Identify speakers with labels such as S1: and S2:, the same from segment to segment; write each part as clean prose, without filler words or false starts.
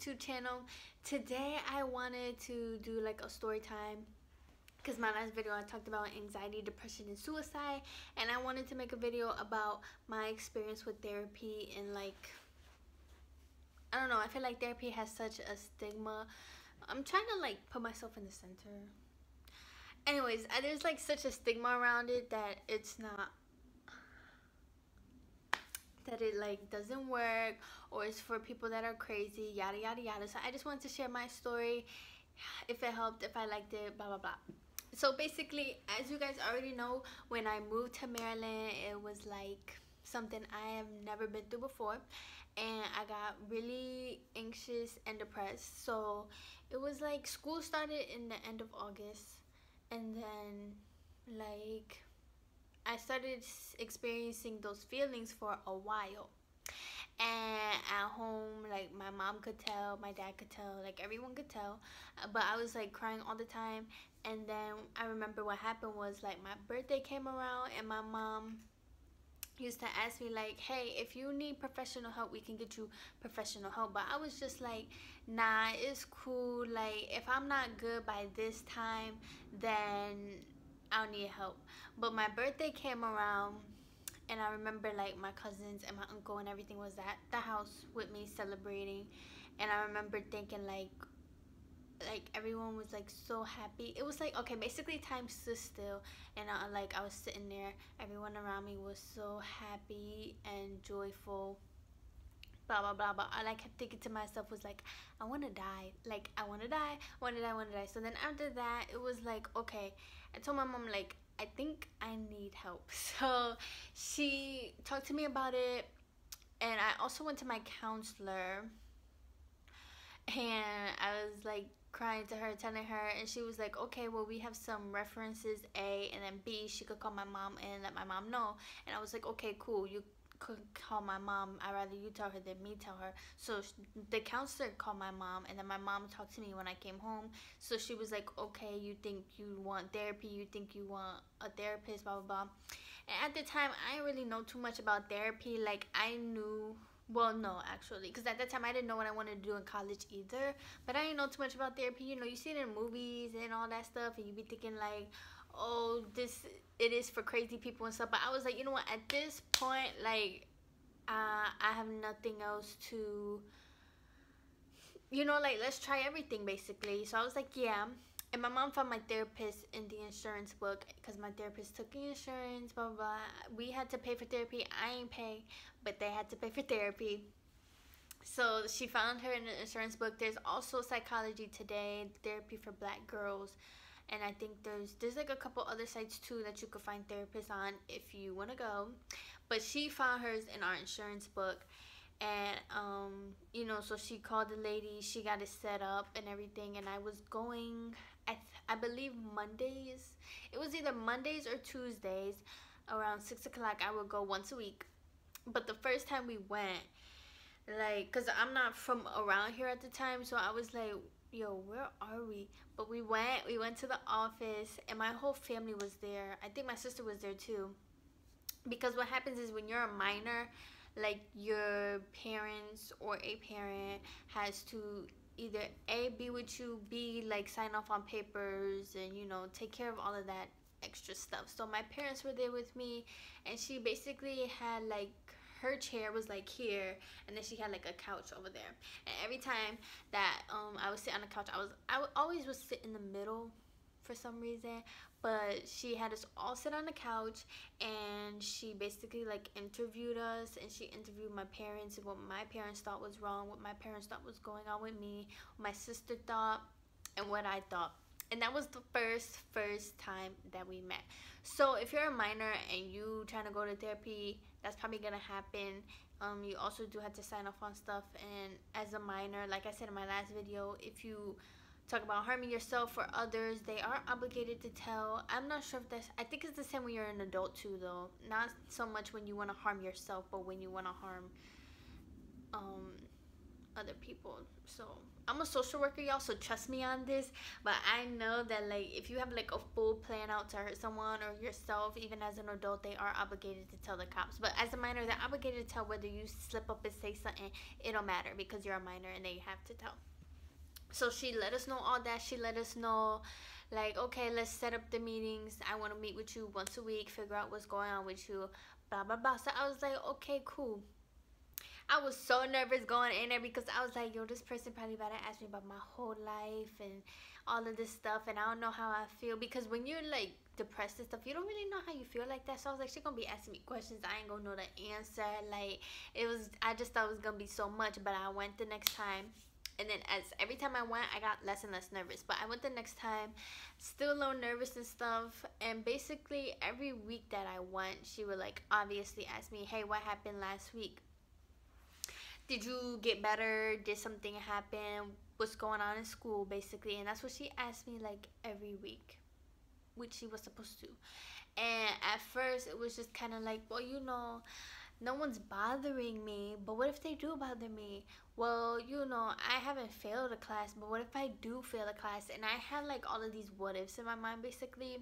S1: YouTube channel. Today I wanted to do like a story time because my last video I talked about anxiety, depression, and suicide, and I wanted to make a video about my experience with therapy. And like, I don't know, I feel like therapy has such a stigma. I'm trying to like put myself in the center. Anyways, there's like such a stigma around it that it's not, that it like doesn't work, or it's for people that are crazy, yada yada yada. So I just wanted to share my story, if it helped, if I liked it, blah blah blah. So basically, as you guys already know, when I moved to Maryland, it was like something I have never been through before, and I got really anxious and depressed. So it was like school started in the end of August, and then like I started experiencing those feelings for a while. And at home, like, my mom could tell, my dad could tell, like everyone could tell, but I was like crying all the time. And then I remember what happened was, like, my birthday came around and my mom used to ask me like, hey, if you need professional help, we can get you professional help. But I was just like, nah, it's cool. Like, if I'm not good by this time, then I'll need help. But my birthday came around, and I remember like my cousins and my uncle and everything was at the house with me celebrating. And I remember thinking like everyone was like so happy. It was like, okay, basically time stood still, and I was sitting there, everyone around me was so happy and joyful, blah blah blah. But all I kept thinking to myself was like, I want to die, like I want to die, want to die, want to die. So then after that, it was like, okay, I told my mom like, I think I need help. So she talked to me about it, and I also went to my counselor, and I was like crying to her, telling her, and she was like, okay, well, we have some references, A, and then B, she could call my mom and let my mom know. And I was like, okay, cool, you could call my mom, I'd rather you tell her than me tell her. So the counselor called my mom, and then my mom talked to me when I came home. So she was like, okay, you think you want therapy, you think you want a therapist, blah blah blah. And at the time, I didn't really know too much about therapy. Like, I knew, well, no, actually, because at that time I didn't know what I wanted to do in college either. But I didn't know too much about therapy. You know, you see it in movies and all that stuff, and you be thinking like, oh, it is for crazy people and stuff. But I was like, you know what, at this point, like, I have nothing else to, you know, like, let's try everything basically. So I was like, yeah. And my mom found my therapist in the insurance book, because my therapist took the insurance, blah blah blah. We had to pay for therapy. I ain't pay, but they had to pay for therapy. So she found her in the insurance book. There's also Psychology Today, therapy for black girls, and I think there's like a couple other sites too that you could find therapists on if you want to go. But she found hers in our insurance book. And you know, so she called the lady, she got it set up and everything, and I was going, I believe Mondays. It was either Mondays or Tuesdays around 6 o'clock. I would go once a week. But the first time we went, like, because I'm not from around here at the time, so I was like, yo, where are we? But we went to the office, and my whole family was there. I think my sister was there too. Because what happens is, when you're a minor, like, your parents or a parent has to either A, be with you, B, like, sign off on papers, and, you know, take care of all of that extra stuff. So my parents were there with me, and she basically had like, her chair was like here, and then she had like a couch over there. And every time that I would sit on the couch, I always would sit in the middle for some reason. But she had us all sit on the couch, and she basically like interviewed us, and she interviewed my parents and what my parents thought was wrong, what my parents thought was going on with me, what my sister thought, and what I thought. And that was the first time that we met. So if you're a minor and you trying to go to therapy, that's probably gonna happen. You also do have to sign off on stuff. And as a minor, like I said in my last video, if you talk about harming yourself or others, they are obligated to tell. I'm not sure if that's, I think it's the same when you're an adult too, though. Not so much when you want to harm yourself, but when you want to harm other people. So I'm a social worker, y'all, so trust me on this. But I know that, like, if you have, like, a full plan out to hurt someone or yourself, even as an adult, they are obligated to tell the cops. But as a minor, they're obligated to tell. Whether you slip up and say something, it don't matter because you're a minor and they have to tell. So she let us know all that. She let us know, like, okay, let's set up the meetings. I want to meet with you once a week, figure out what's going on with you, blah, blah, blah. So I was like, okay, cool. I was so nervous going in there because I was like, yo, this person probably about to ask me about my whole life and all of this stuff, and I don't know how I feel, because when you're like depressed and stuff, you don't really know how you feel like that. So I was like, she's gonna be asking me questions, I ain't gonna know the answer. Like, I just thought it was gonna be so much. But I went the next time, and then as every time I went, I got less and less nervous. But I went the next time, still a little nervous and stuff. And basically every week that I went, she would like obviously ask me, hey, what happened last week? Did you get better? Did something happen? What's going on in school, basically? And that's what she asked me like every week, which she was supposed to. And at first it was just kind of like, well, you know, no one's bothering me, but what if they do bother me? Well, you know, I haven't failed a class, but what if I do fail a class? And I had like all of these what ifs in my mind, basically.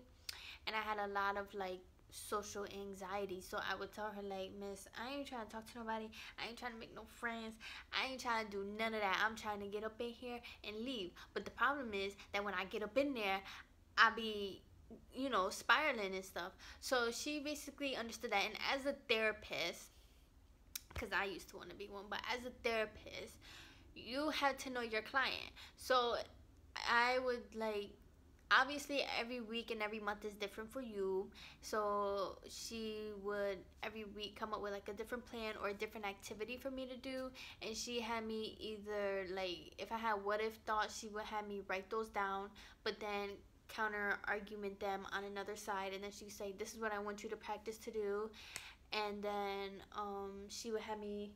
S1: And I had a lot of like social anxiety. So I would tell her like, miss, I ain't trying to talk to nobody, I ain't trying to make no friends, I ain't trying to do none of that. I'm trying to get up in here and leave. But the problem is that when I get up in there, I be, you know, spiraling and stuff. So she basically understood that. And as a therapist, because I used to want to be one, but as a therapist, you have to know your client. So I would like, obviously every week and every month is different for you. So she would every week come up with like a different plan or a different activity for me to do. And she had me either like, if I had what if thoughts, she would have me write those down, but then counter argument them on another side. And then she would say, this is what I want you to practice to do. And then she would have me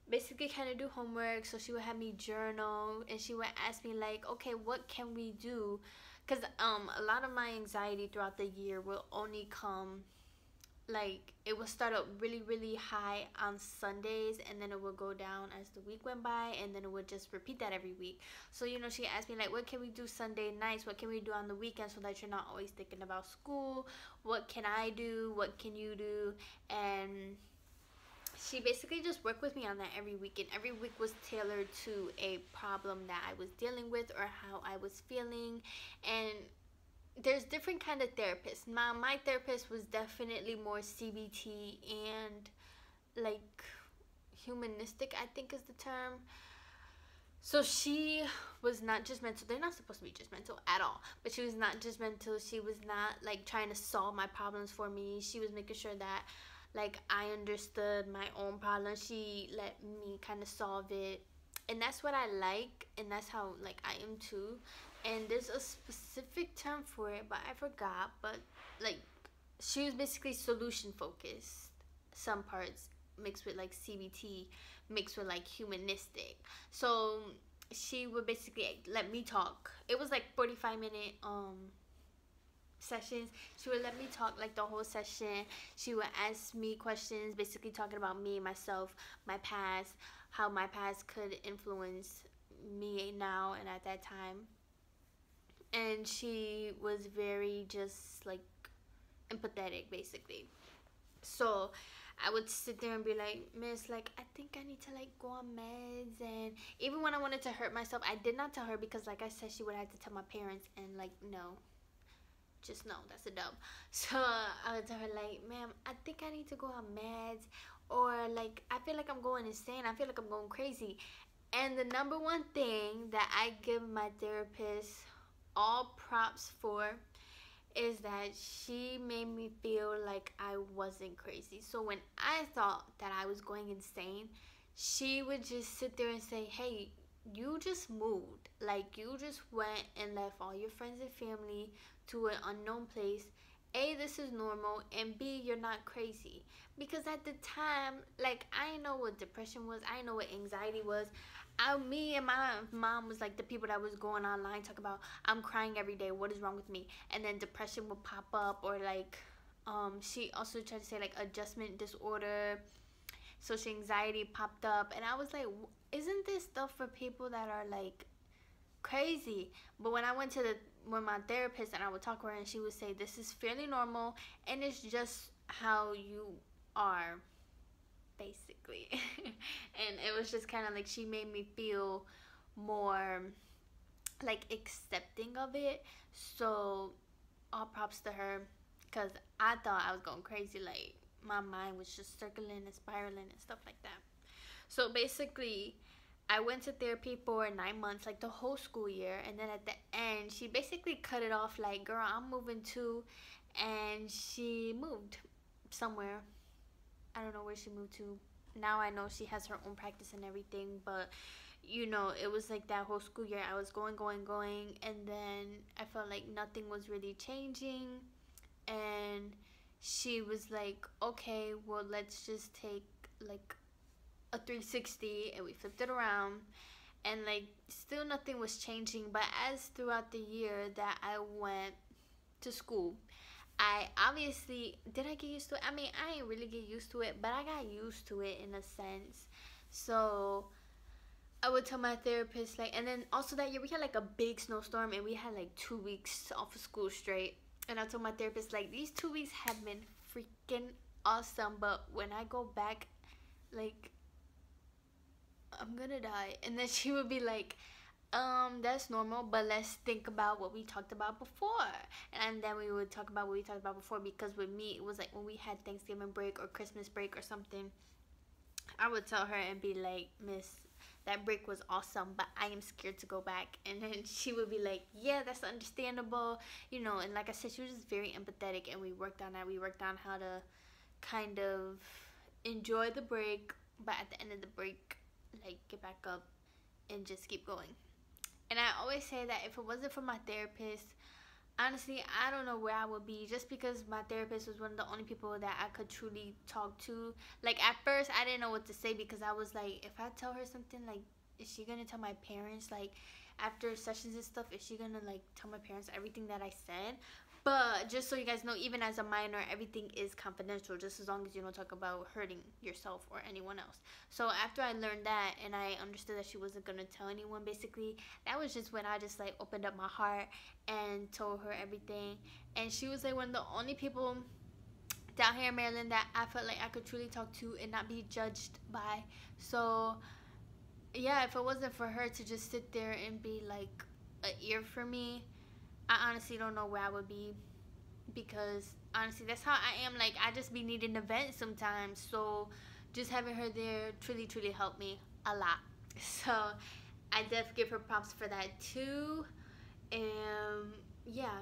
S1: basically kind of do homework. So she would have me journal, and she would ask me like, okay, what can we do? Because a lot of my anxiety throughout the year will only come, like, it will start out really, really high on Sundays, and then it will go down as the week went by, and then it would just repeat that every week. So, you know, she asked me, like, what can we do Sunday nights? What can we do on the weekends so that you're not always thinking about school? What can I do? What can you do? And she basically just worked with me on that every week, and every week was tailored to a problem that I was dealing with or how I was feeling. And there's different kind of therapists. My therapist was definitely more CBT and like humanistic, I think is the term. So she was not judgmental. They're not supposed to be judgmental at all, but she was not judgmental. She was not like trying to solve my problems for me. She was making sure that like I understood my own problems. She let me kind of solve it, and that's what I like, and that's how like I am too. And there's a specific term for it, but I forgot. But like, she was basically solution focused, some parts mixed with like CBT, mixed with like humanistic. So she would basically let me talk. It was like 45-minute sessions. She would let me talk like the whole session. She would ask me questions, basically talking about me, myself, my past, how my past could influence me now and at that time. And she was very just like empathetic, basically. So I would sit there and be like, miss, like, I think I need to like go on meds. And even when I wanted to hurt myself, I did not tell her, because like I said, she would have to tell my parents, and like, no, just no, that's a dub. So I would tell her like, ma'am, I think I need to go on meds, or like I feel like I'm going insane, I feel like I'm going crazy. And the number one thing that I give my therapist all props for is that she made me feel like I wasn't crazy. So when I thought that I was going insane, she would just sit there and say, hey, you just moved, like you just went and left all your friends and family to an unknown place. A, this is normal, and B, you're not crazy. Because at the time, like, I didn't know what depression was, I didn't know what anxiety was. Me and my mom was like the people that was going online talking about, I'm crying every day, what is wrong with me? And then depression would pop up, or like she also tried to say like adjustment disorder, social anxiety popped up. And I was like, isn't this stuff for people that are like crazy. But when I went to my therapist and I would talk to her, and she would say this is fairly normal and it's just how you are, basically. And it was just kind of like she made me feel more like accepting of it. So all props to her, because I thought I was going crazy. Like my mind was just circling and spiraling and stuff like that. So basically I went to therapy for 9 months, like the whole school year, and then at the end she basically cut it off like, girl, I'm moving too. And she moved somewhere. I don't know where she moved to. Now I know she has her own practice and everything, but it was like that whole school year I was going, and then I felt like nothing was really changing. And she was like, okay, well, let's just take like a 360, and we flipped it around, and like still nothing was changing. But as throughout the year that I went to school, I obviously, did I get used to it? I mean, I didn't really get used to it, but I got used to it in a sense. So I would tell my therapist, like, and then also that year we had like a big snowstorm, and we had like 2 weeks off of school straight. And I told my therapist, like, these 2 weeks have been freaking awesome, but when I go back, like, I'm gonna die. And then she would be like, that's normal, but let's think about what we talked about before. And then we would talk about what we talked about before, because with me, it was like when we had Thanksgiving break or Christmas break or something, I would tell her and be like, Miss, that break was awesome, but I am scared to go back. And then she would be like, yeah, that's understandable, and like I said, she was just very empathetic, and we worked on that. We worked on how to kind of enjoy the break, but at the end of the break, like, get back up and just keep going. And I always say that if it wasn't for my therapist, honestly, I don't know where I would be, just because my therapist was one of the only people that I could truly talk to. Like, at first, I didn't know what to say, because I was like, if I tell her something, like, is she going to tell my parents? Like, after sessions and stuff, is she going to, like, tell my parents everything that I said? But just so you guys know, even as a minor, everything is confidential, just as long as you don't talk about hurting yourself or anyone else. So after I learned that, and I understood that she wasn't going to tell anyone, basically, that was just when I just, like, opened up my heart and told her everything. And she was, like, one of the only people down here in Maryland that I felt like I could truly talk to and not be judged by. So yeah, if it wasn't for her to just sit there and be like an ear for me, I honestly don't know where I would be, because honestly, that's how I am. Like, I just be needing to vent sometimes. So just having her there truly helped me a lot. So I definitely give her props for that too. And yeah,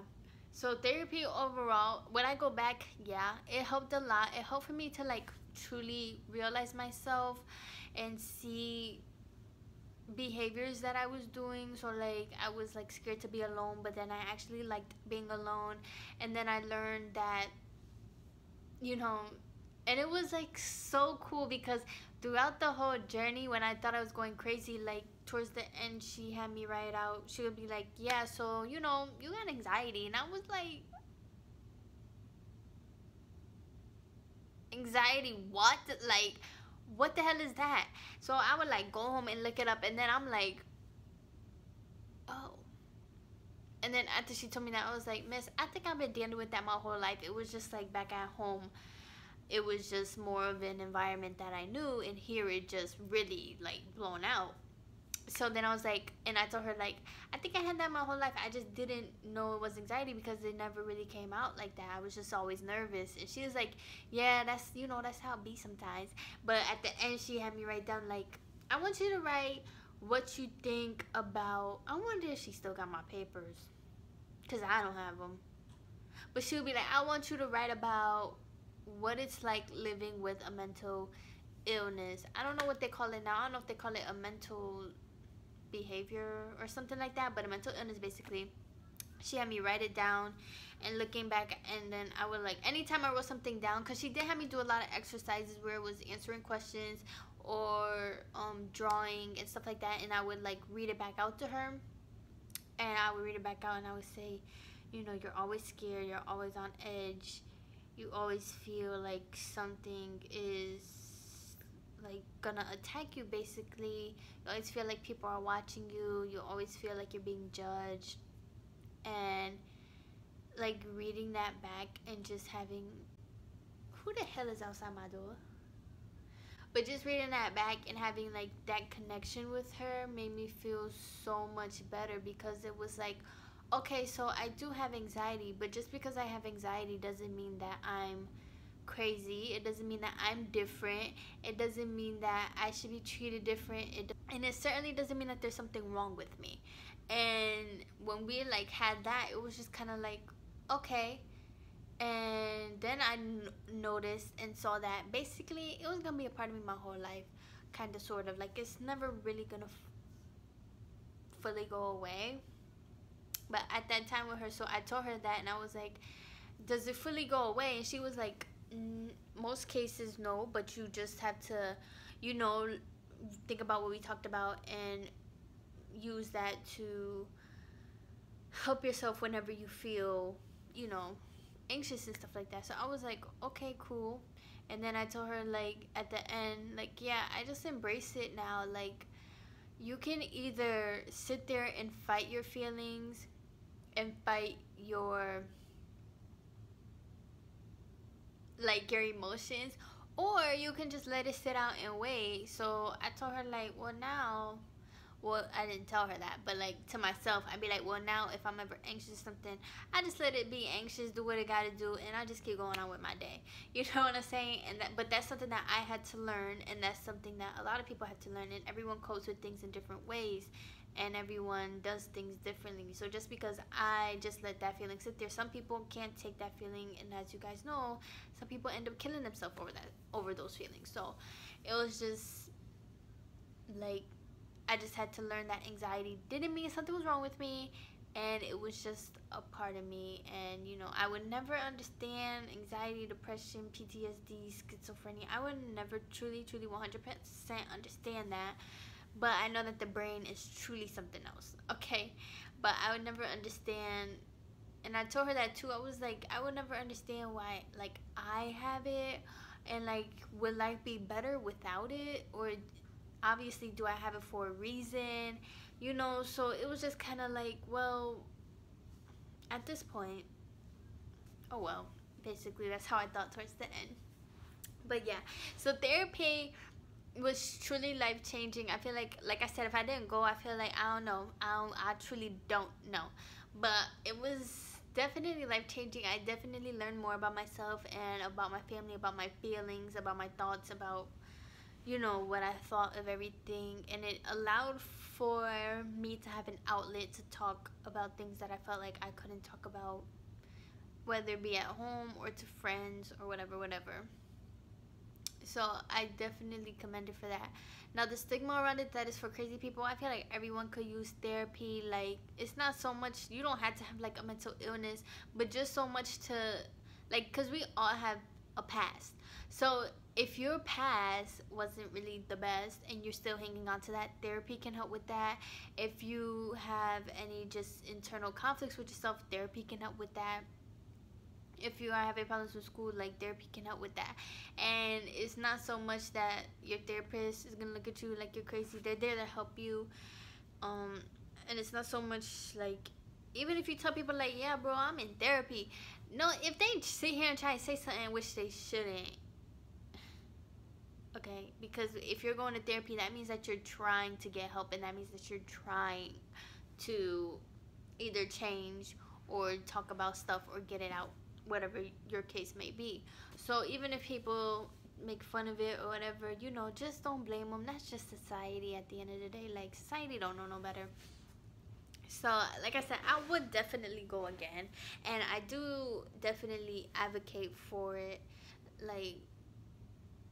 S1: so therapy overall, when I go back, yeah, it helped a lot. It helped for me to, like, truly realize myself and see behaviors that I was doing. So, like, I was, like, scared to be alone, but then I actually liked being alone. And then I learned that, and it was, like, so cool, because throughout the whole journey, when I thought I was going crazy, like, towards the end, she had me write out, she would be like, yeah, so, you got anxiety. And I was like, anxiety what? Like, what the hell is that? So I would, like, go home and look it up, and then I'm like, oh. And then after she told me that, I was like, Miss, I think I've been dealing with that my whole life. It was just, like, back at home, it was just more of an environment that I knew, and here it just really, like, blown out. So then I was like, and I told her, like, I think I had that my whole life. I just didn't know it was anxiety, because it never really came out like that. I was just always nervous. And she was like, yeah, that's, that's how it be sometimes. But at the end, she had me write down, like, I want you to write what you think about, I wonder if she still got my papers, because I don't have them. But she would be like, I want you to write about what it's like living with a mental illness. I don't know what they call it now. I don't know if they call it a mental behavior or something like that, but a mental illness, basically. She had me write it down, and looking back, and then I would, like, anytime I wrote something down, because she did have me do a lot of exercises where it was answering questions or drawing and stuff like that, and I would, like, read it back out to her, and I would read it back out, and I would say, you're always scared, you're always on edge, you always feel like something is like gonna attack you. Basically, you always feel like people are watching you. You always feel like you're being judged. And like reading that back and just having, who the hell is outside my door? But just reading that back and having like that connection with her made me feel so much better, because it was like, okay, so I do have anxiety, but just because I have anxiety doesn't mean that I'm crazy. It doesn't mean that I'm different. It doesn't mean that I should be treated different. And it certainly doesn't mean that there's something wrong with me. And when we like had that, it was just kind of like, okay. And then I noticed and saw that basically it was gonna be a part of me my whole life, kind of, sort of, like it's never really gonna fully go away. But at that time with her, so I told her that, and I was like, does it fully go away? And she was like, most cases no, but you just have to, you know, think about what we talked about and use that to help yourself whenever you feel, you know, anxious and stuff like that. So I was like, okay, cool. And then I told her, like, at the end, like, yeah, I just embrace it now. Like, you can either sit there and fight your feelings and fight your, like, your emotions, or you can just let it sit out and wait. So I told her, like, well, now, well, I didn't tell her that, but like to myself, I'd be like, well, now if I'm ever anxious or something, I just let it be anxious, do what it gotta do, and I just keep going on with my day. You know what I'm saying? And that, but that's something that I had to learn, and that's something that a lot of people have to learn. And everyone copes with things in different ways, and everyone does things differently. So just because I just let that feeling sit there, some people can't take that feeling, and as you guys know, some people end up killing themselves over those feelings. So it was just like, I just had to learn that anxiety didn't mean something was wrong with me, and it was just a part of me. And you know, I would never understand anxiety, depression, PTSD, schizophrenia. I would never truly 100% understand that, but I know that the brain is truly something else, okay? But I would never understand, and I told her that too. I was like, I would never understand why, like, I have it, and like, would life be better without it? Or obviously, do I have it for a reason? You know, so it was just kind of like, well, at this point, oh well. Basically, that's how I thought towards the end. But yeah, so therapy was truly life-changing. I feel like I said, if I didn't go, I feel like, I don't know. I truly don't know. But it was definitely life-changing. I definitely learned more about myself and about my family, about my feelings, about my thoughts, about, you know, what I thought of everything. And it allowed for me to have an outlet to talk about things that I felt like I couldn't talk about, whether it be at home or to friends or whatever. So I definitely commend it for that. Now, the stigma around it, that is for crazy people, I feel like everyone could use therapy. Like, it's not so much, you don't have to have like a mental illness, but just so much to, like, because we all have a past. So if your past wasn't really the best and you're still hanging on to that, therapy can help with that. If you have any just internal conflicts with yourself, therapy can help with that. If you are having problems with school, like, therapy can help with that. And it's not so much that your therapist is gonna look at you like you're crazy. They're there to help you. And it's not so much like, even if you tell people like, yeah, bro, I'm in therapy, no, if they sit here and try to say something which they shouldn't, okay? Because if you're going to therapy, that means that you're trying to get help, and that means that you're trying to either change or talk about stuff or get it out, whatever your case may be. So even if people make fun of it or whatever, you know, just don't blame them. That's just society at the end of the day. Like, society don't know no better. So like I said, I would definitely go again, and I do definitely advocate for it. Like,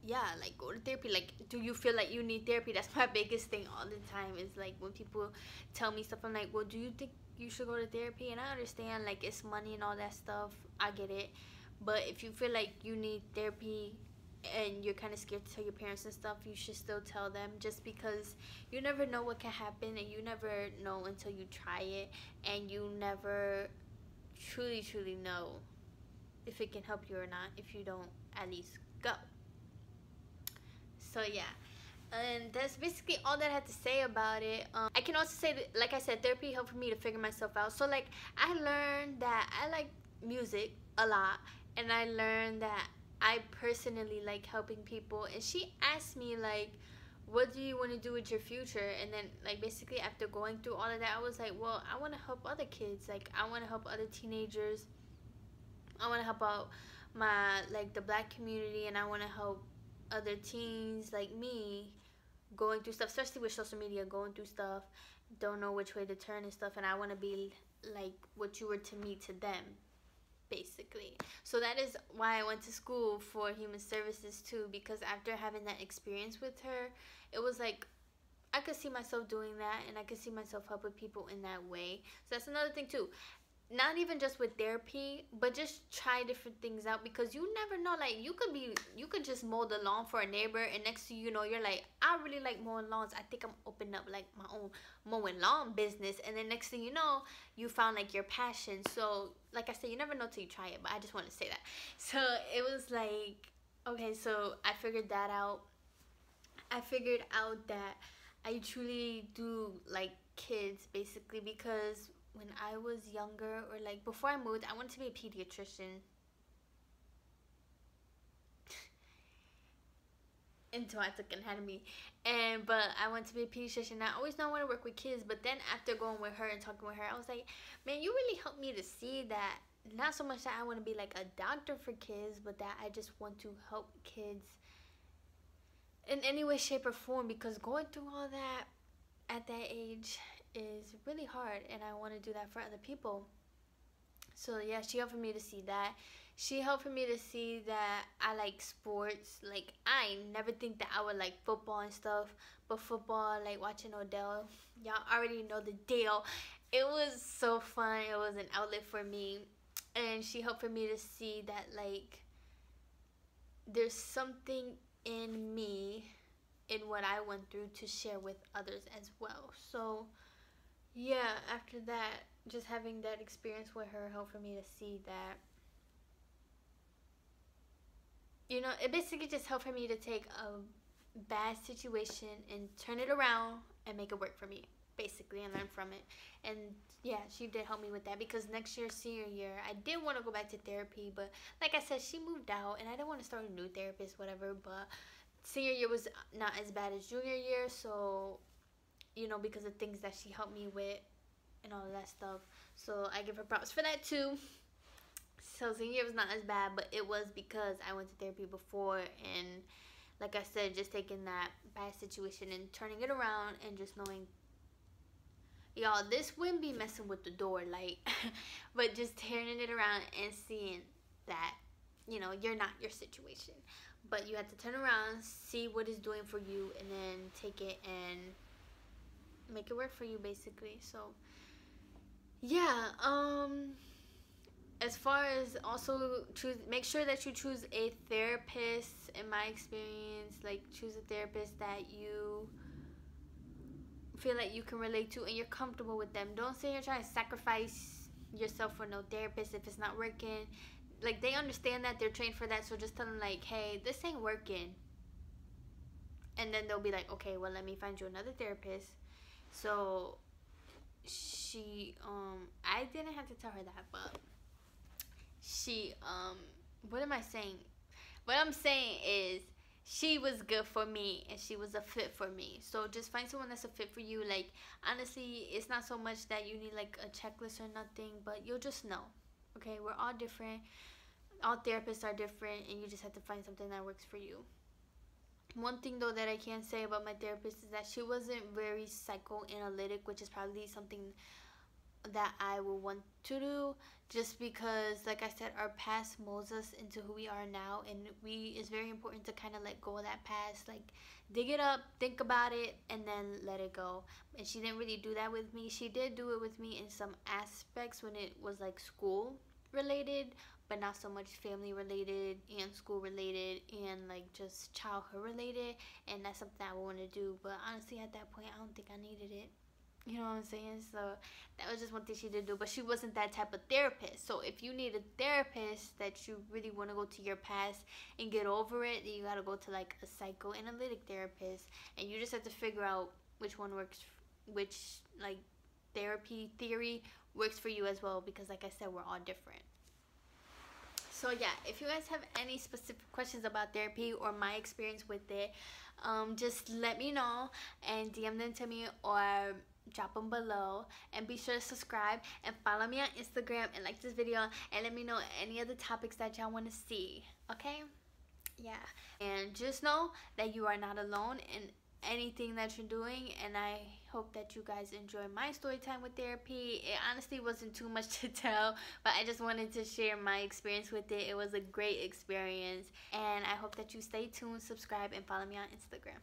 S1: yeah, like, go to therapy. Like, do you feel like you need therapy? That's my biggest thing all the time, is like, when people tell me stuff, I'm like, well, do you think you should go to therapy? And I understand, like, it's money and all that stuff, I get it. But if you feel like you need therapy and you're kind of scared to tell your parents and stuff, you should still tell them, just because you never know what can happen, and you never know until you try it, and you never truly know if it can help you or not if you don't at least go. So yeah, and that's basically all that I had to say about it. I can also say that, like I said, therapy helped me to figure myself out. So like, I learned that I like music a lot, and I learned that I personally like helping people. And she asked me like, what do you want to do with your future? And then like, basically after going through all of that, I was like, well, I want to help other kids. Like, I want to help other teenagers. I want to help out my, like, the black community, and I want to help other teens like me going through stuff, especially with social media, going through stuff, don't know which way to turn and stuff. And I want to be like what you were to me to them, basically. So that is why I went to school for human services too, because after having that experience with her, it was like I could see myself doing that, and I could see myself helping people in that way. So that's another thing too. Not even just with therapy, but just try different things out, because you never know. Like, you could just mow the lawn for a neighbor, and next thing you know, you're like, I really like mowing lawns. I think I'm opening up like my own mowing lawn business. And then next thing you know, you found like your passion. So like I said, you never know till you try it. But I just want to say that. So it was like, okay, so I figured that out. I figured out that I truly do like kids, basically, because when I was younger, or like before I moved, I wanted to be a pediatrician. Until I took anatomy. But I wanted to be a pediatrician. I always know I want to work with kids, but then after going with her and talking with her, I was like, man, you really helped me to see that not so much that I want to be like a doctor for kids, but that I just want to help kids in any way, shape, or form, because going through all that at that age is really hard, and I want to do that for other people. So yeah, she helped me to see that. She helped me to see that I like sports. Like, I never think that I would like football and stuff, but football, like watching Odell, y'all already know the deal. It was so fun. It was an outlet for me, and she helped me to see that like there's something in me, in what I went through, to share with others as well. So yeah, after that, just having that experience with her helped for me to see that, you know, it basically just helped for me to take a bad situation and turn it around and make it work for me, basically, and learn from it. And yeah, she did help me with that, because next year, senior year, I did want to go back to therapy, but like I said, she moved out, and I didn't want to start a new therapist, whatever. But senior year was not as bad as junior year, so, you know, because of things that she helped me with and all of that stuff. So I give her props for that too. So senior year was not as bad, but it was because I went to therapy before, and like I said, just taking that bad situation and turning it around, and just knowing, y'all, this wouldn't be messing with the door, like, but just turning it around and seeing that, you know, you're not your situation, but you have to turn around, see what it's doing for you, and then take it and make it work for you, basically. So yeah, as far as also make sure that you choose a therapist. In my experience, like, choose a therapist that you feel like you can relate to and you're comfortable with them. Don't say you're trying to sacrifice yourself for no therapist if it's not working. Like, they understand that, they're trained for that, so just tell them like, hey, this ain't working, and then they'll be like, okay, well, let me find you another therapist. So she I didn't have to tell her that, but she what am I saying? What I'm saying is, she was good for me, and she was a fit for me. So just find someone that's a fit for you. Like, honestly, it's not so much that you need like a checklist or nothing, but you'll just know. Okay, we're all different. All therapists are different, and you just have to find something that works for you. One thing though that I can say about my therapist is that she wasn't very psychoanalytic, which is probably something that I will want to do, just because, like I said, our past molds us into who we are now, and it's very important to kind of let go of that past, like dig it up, think about it, and then let it go. And she didn't really do that with me. She did do it with me in some aspects when it was like school related, but not so much family related and school related and like just childhood related. And that's something I want to do, but honestly at that point I don't think I needed it. You know what I'm saying? So that was just one thing she did do. But she wasn't that type of therapist. So if you need a therapist that you really want to go to your past and get over it, then you got to go to like a psychoanalytic therapist. And you just have to figure out which one works, which like therapy theory works for you as well. Because like I said, we're all different. So yeah, if you guys have any specific questions about therapy or my experience with it, just let me know and DM them to me or drop them below. And be sure to subscribe and follow me on Instagram and like this video and let me know any other topics that y'all want to see. Okay? Yeah. And just know that you are not alone in anything that you're doing, and I hope that you guys enjoy my story time with therapy. It honestly wasn't too much to tell, but I just wanted to share my experience with it. It was a great experience, and I hope that you stay tuned, subscribe, and follow me on Instagram.